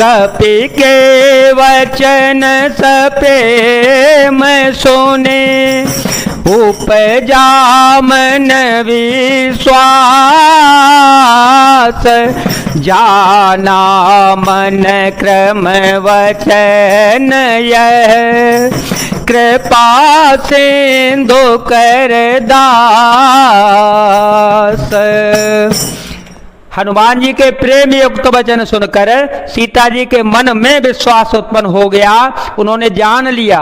कपि के वचन सप्रेम सुने, उपजा मन विश्वास, जाना मन क्रम वचन यह, कृपा सिंधु कर दास। हनुमान जी के प्रेम युक्त वचन सुनकर सीता जी के मन में विश्वास उत्पन्न हो गया। उन्होंने जान लिया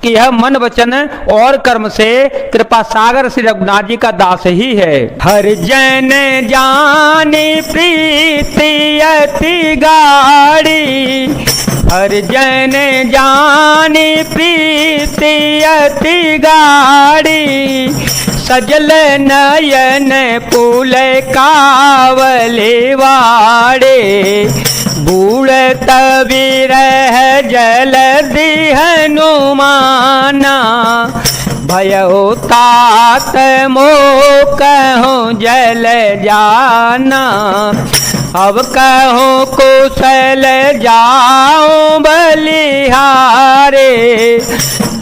कि यह मन वचन और कर्म से कृपा सागर श्री रघुनाथ जी का दास ही है। हर जन जानी प्रीति अति गाढ़ी, हर जन जानी प्रीति अति गाढ़ी, सजल नयन पुल कावले वाड़े, बूढ़ तबीरह जलधि हनुमाना, भयो तात मोह कहूँ जल जाना, अब कहूँ कुशल जाऊं बलिहारे,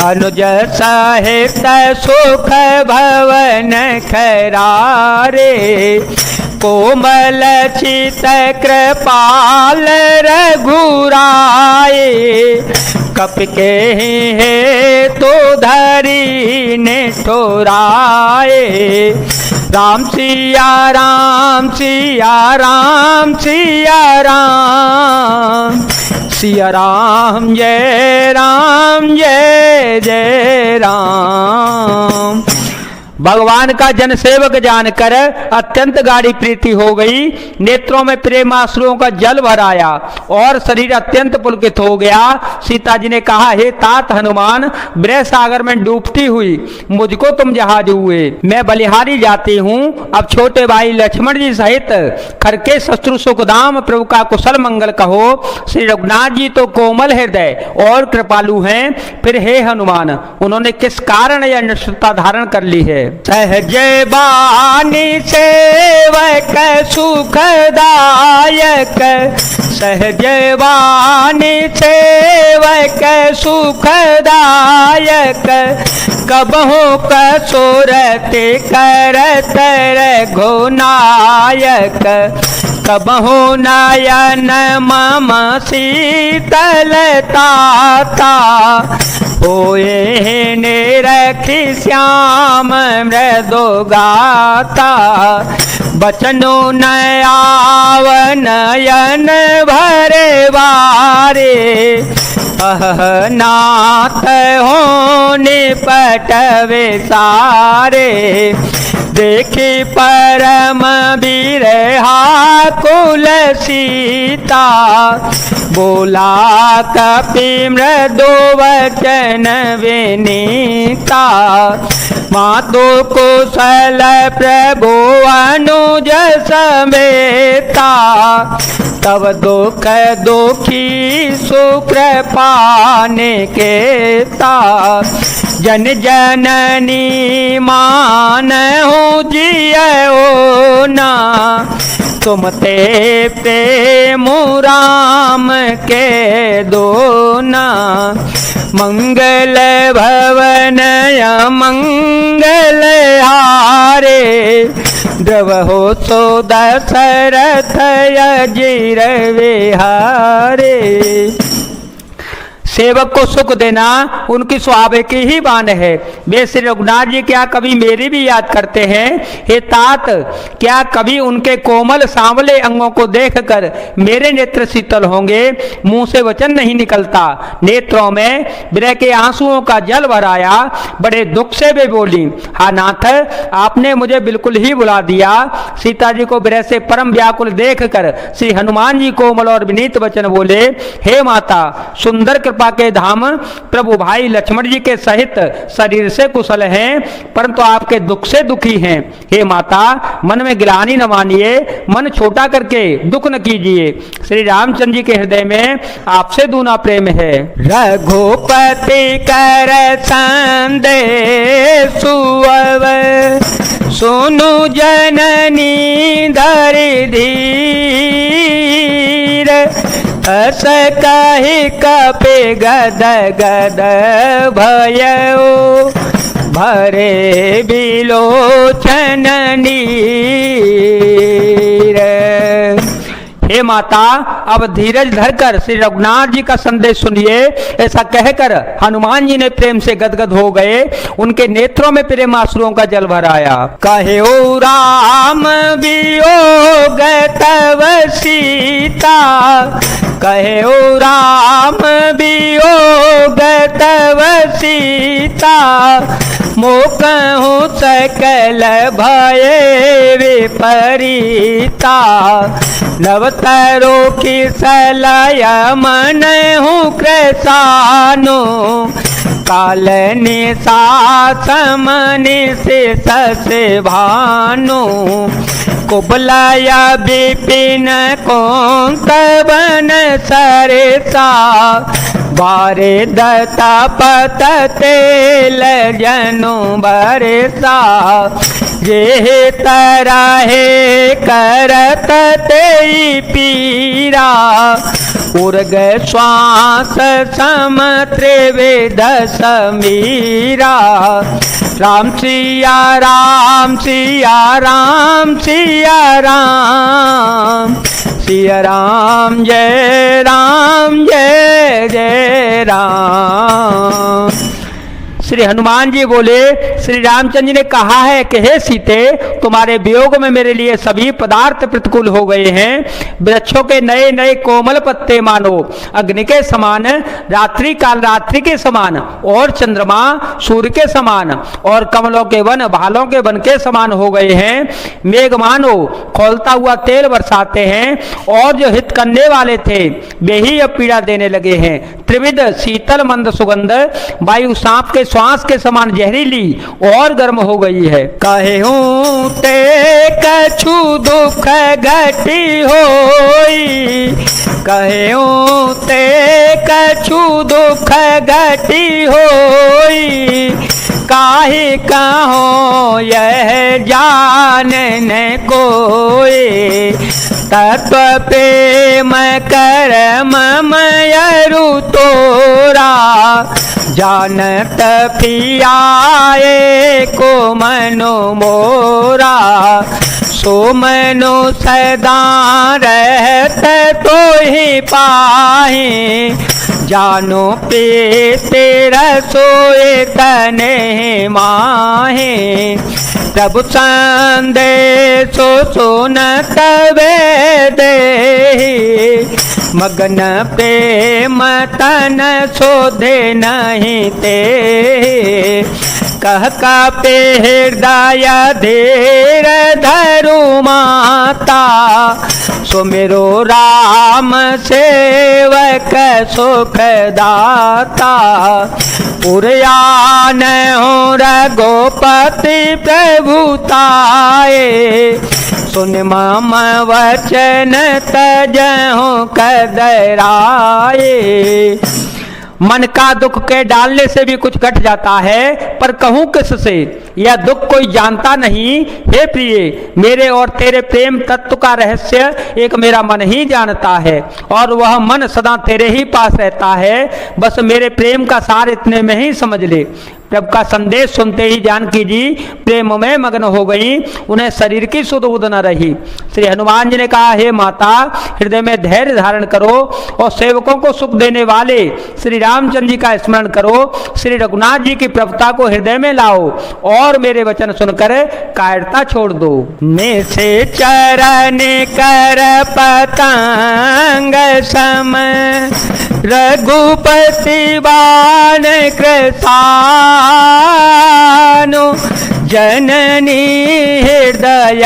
अनुज सहित सुख भवन खरारे, कोमल चित कृपाल रघुराए, कपि के हे तो धरी ने ठोराए, राम सिया राम सिया राम सिया राम, सिया राम जय जय राम। भगवान का जनसेवक जानकर अत्यंत गाढ़ी प्रीति हो गई, नेत्रों में प्रेमाश्रुओं का जल भर आया और शरीर अत्यंत पुलकित हो गया। सीता जी ने कहा, हे तात हनुमान, ब्रह सागर में डूबती हुई मुझको तुम जहाज हुए, मैं बलिहारी जाती हूँ। अब छोटे भाई लक्ष्मण जी सहित खरके शत्रु सुखदाम प्रभु का कुशल मंगल कहो। श्री रघुनाथ जी तो कोमल हृदय और कृपालु हैं, फिर हे हनुमान उन्होंने किस कारण यह निष्ठुरता धारण कर ली है। सहज बानी सेवक सुखदायक, सहज बानी सेवक सुखदायक, कबहु कसुरति करत रघुनायक, कबहु नयन मम शीतलताता, होए निरखि श्याम मृदु गाता, बचनु नयाव नयन भरे बारे, नाथ हो निपटवे सारे, देखी परम बिरहा कुल सीता, बोला कपि मृदु वचन विनीता, मातु कुशल प्रभु अनुज समेता, तब दुख दुखी सुकृपा निकेता, जन जननी मान हो जियो ना, तुम ते प्रेम राम के दोना, मंगल भवन मंगल हारे, द्रवहो सो दशरथ अजीर विहारे। सेवक को सुख देना उनकी स्वाभाविक ही बान है। वे श्री रघुनाथ जी क्या कभी मेरी भी याद करते हैं? हे तात, क्या कभी उनके कोमल सांवले अंगों को देखकर मेरे नेत्र शीतल होंगे? मुंह से वचन नहीं निकलता, नेत्रों में विरह के आंसुओं का जल भर आया। बड़े दुख से वे बोली, हा नाथ, आपने मुझे बिल्कुल ही बुला दिया। सीता जी को विरह से परम व्याकुल देखकर श्री हनुमान जी कोमल और विनीत वचन बोले, हे माता, सुंदर कृपा के धाम प्रभु भाई लक्ष्मण जी के सहित शरीर से कुशल हैं, परंतु आपके दुख से दुखी हैं। हे माता, मन में गिलानी न मानिए, मन छोटा करके दुख न कीजिए। श्री रामचंद्र जी के हृदय में आपसे दूना प्रेम है। रघुपति कर संदेश सुनु जननी धरि धीर, अस कहि कपि गद गद भयो भरे बिलोचन नीर। हे माता, अब धीरज धरकर श्री रघुनाथ जी का संदेश सुनिए। ऐसा कहकर हनुमान जी ने प्रेम से गदगद हो गए, उनके नेत्रों में प्रेम आंसुओं का जल भर आया। कहे ओ राम वियोग तव सीता, कहे ओ राम वियोग तव सीता, मोकहु सकल भय विपरीता, नवतरो की सलय मन हूँ कृसानो, काल निसात मनि से ससे भानु, कुबलय विपिन कौंत बन सरेसा, बारे दत्ता पत तेल जनु बरसा, जे तरहे करत तेई पीरा, उर्ग श्वास सम त्रिवेद समीरा, राम सिया राम सिया राम सिया राम, सिया राम जय जय राम। श्री हनुमान जी बोले, श्री रामचंद्र जी ने कहा है कि हे सीते, तुम्हारे वियोग में मेरे लिए सभी पदार्थ प्रतिकूल हो गए हैं। वृक्षों के नए नए कोमल पत्ते मानो अग्नि के समान, रात्रि काल रात्रि के समान, और चंद्रमा सूर्य के समान, और कमलों के वन भालों के वन के समान हो गए हैं। मेघ मानो खौलता हुआ तेल बरसाते हैं, और जो हित करने वाले थे वे ही अब पीड़ा देने लगे हैं। त्रिविध शीतल मंद सुगंध वायु सांप के श्वास के समान जहरीली और गर्म हो गई है। कहूं ते कछु दुख घटी होई, कहूं ते कछु दुख घटी होई, काहे कहो यह जानन कोई, तत्व प्रेम कर्म मयरु तोरा, जानत पियाए को मनो मोरा, सो मनो सदा रहत तो ही पाए, जानो पे तेरा सोए तने माहे, प्रभु संदेशो सुनत वेदे, मगन प्रेम तन शोधे नहीं ते, कह का पे हृदय धीर धरु माता, सो मेरो राम सेवक सुख दाता, पुरयान हो रघुपति प्रभुताए, सुन मम वचन तजहु कदराए। मन का दुख के डालने से भी कुछ घट जाता है, पर कहूं किससे, यह दुख कोई जानता नहीं। हे प्रिय, मेरे और तेरे प्रेम तत्व का रहस्य एक मेरा मन ही जानता है, और वह मन सदा तेरे ही पास रहता है। बस मेरे प्रेम का सार इतने में ही समझ ले। प्रभु का संदेश सुनते ही जानकी जी प्रेम में मग्न हो गई, उन्हें शरीर की सुध बुध न रही। श्री हनुमान जी ने कहा, हे माता, हृदय में धैर्य धारण करो और सेवकों को सुख देने वाले श्री रामचंद्र जी का स्मरण करो। श्री रघुनाथ जी की प्रभुता को हृदय में लाओ और मेरे वचन सुनकर कायरता छोड़ दो। में से चरण कर पतंग सम, रघुपति बाण कृसानो, जननी हृदय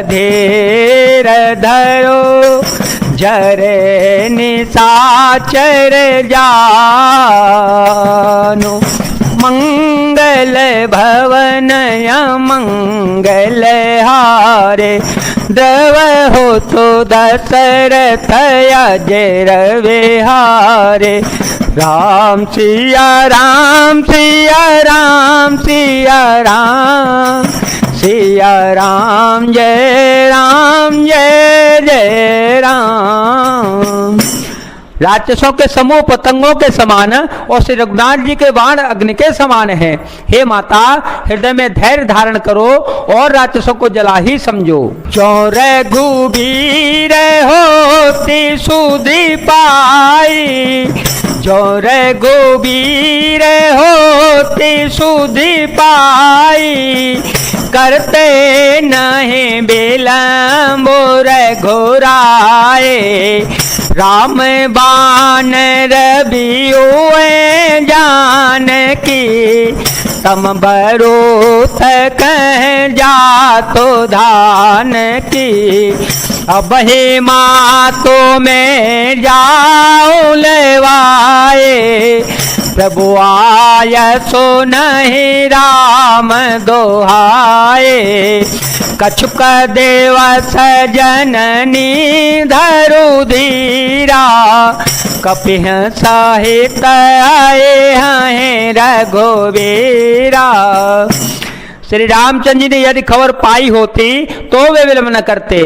धीर धरो, जरे निशाचर जानो, मंगल भवन मंगल हारे, द्रव हो तो दशरथ अजर विहारे, राम सिया राम सिया राम सिया राम, सिया राम जय जय राम। राक्षसों के समूह पतंगों के समान और श्री रघुनाथ जी के बाण अग्नि के समान हैं। हे माता, हृदय में धैर्य धारण करो और राक्षसों को जला ही समझो। जो रघुबीर होती सुधि पाई, जो रघुबीर होती सुधि पाई, करते नहीं विलंब रघुराए। राम बाण रबियों जानकी, तम बरोथ कह जातो धान की। अब हे मातो में जाऊं लेवाए, प्रभु आय सो नहीं राम दोहाए। कछुक देव सजननी धरु धीरा, कपिह सहित आए हैं रघुवीरा। श्री रामचंद्र जी ने यदि खबर पाई होती तो वे विलंब न करते।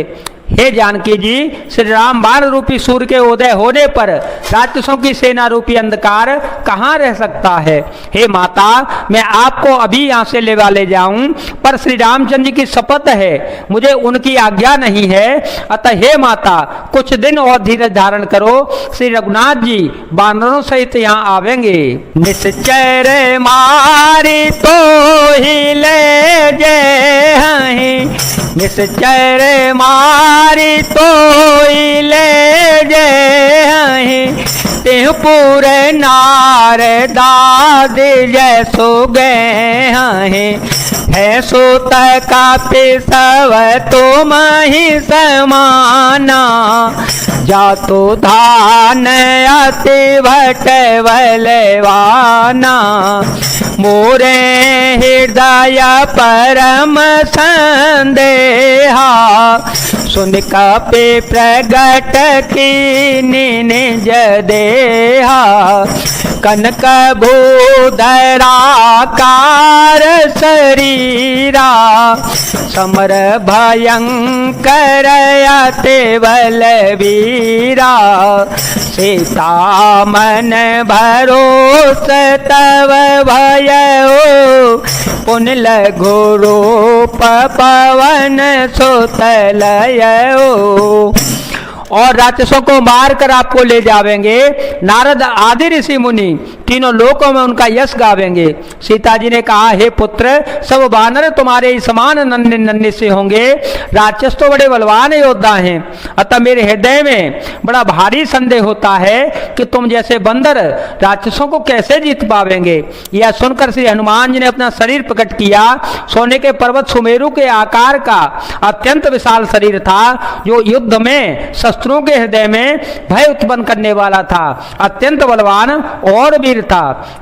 हे जानकी जी, श्री राम बाण रूपी सूर्य के उदय होने पर राक्षसों की सेना रूपी अंधकार कहाँ रह सकता है। हे माता, मैं आपको अभी यहाँ से ले जाऊं, पर श्री रामचंद्र जी की शपथ है, मुझे उनकी आज्ञा नहीं है। अतः हे माता, कुछ दिन और धीरज धारण करो, श्री रघुनाथ जी बानरों सहित यहाँ आवेंगे। निश्चर मारी तो ही ले जय, निश्चर मारी तो ले जे, तेह पूरे नार दाद जैसो गए है। सोत का पिसव तुम ही समाना, जातो धान अति भटवलवाना। मोरे हृदय परम संदेहा, सुन कपि प्रगट की निज देहा। कनक भूधरा कार शरीरा, समर भयंकर अति बलवीरा। सीता मन भरोस तव भयो, पुन लघु रूप पवन सुतलयो। और राक्षसों को मारकर आपको ले जावेंगे। नारद आदि ऋषि मुनि तीनों लोकों में उनका यश गावेंगे। सीता जी ने कहा, हे पुत्र, सब वानर तुम्हारे ही समान नन्हे नन्हे से होंगे। राक्षस तो बड़े बलवान योद्धा हैं, अतः मेरे हृदय में बड़ा भारी संदेह होता है कि तुम जैसे बंदर राक्षसों को कैसे जीत पावेंगे। यह सुनकर श्री हनुमान जी ने अपना शरीर प्रकट किया। सोने के पर्वत सुमेरु के आकार का अत्यंत विशाल शरीर था, जो युद्ध में शत्रुओं के हृदय में भय उत्पन्न करने वाला था। अत्यंत बलवान और वीर था।